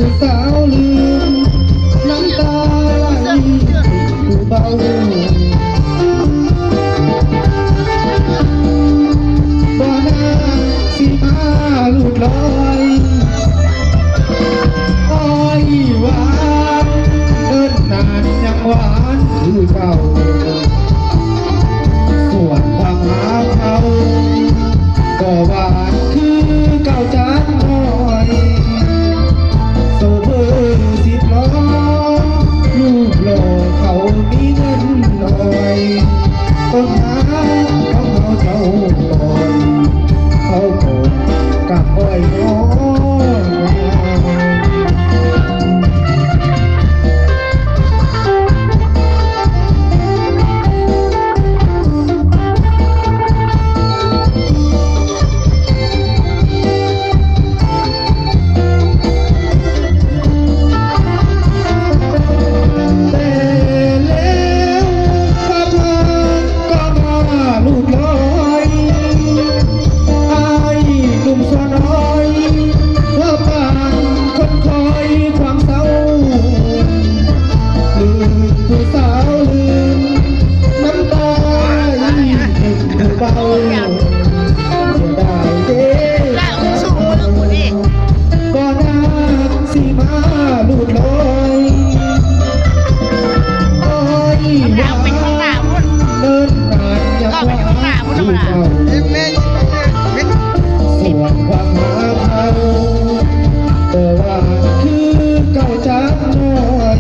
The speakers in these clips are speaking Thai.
ผู้สาวลืมน้ำตาไหลผู้เบาบ่น่าสิมาลูกลอยอ้อยหวานเดินนานยังหวานคือเก่าส่วนความหาเขาก็หวานคือเก่าจานหน่อยโซเบอร์10 ล้อลูกหล่อเขามีเงินหน่อยต้นหาของเขาเจ้าบ่อยเขาโกรธกับอ้อยน้อยส่วนความหาเขาแต่ว่าคือเก่าจานหน่อย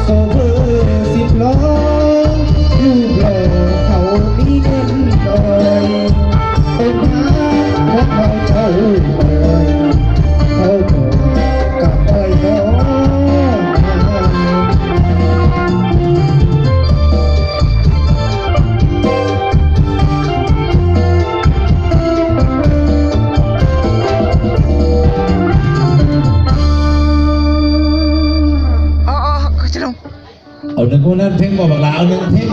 โซเบอร์10 ล้อลูกหล่อเขามีเงินหน่อยเป็นหาของเขาเจ้าบ่อยเขาโกรธกับอ้อยน้อยเอาหนึ่งคนนั้นเพลงบอกบักลาเอาหนึ่งเพลง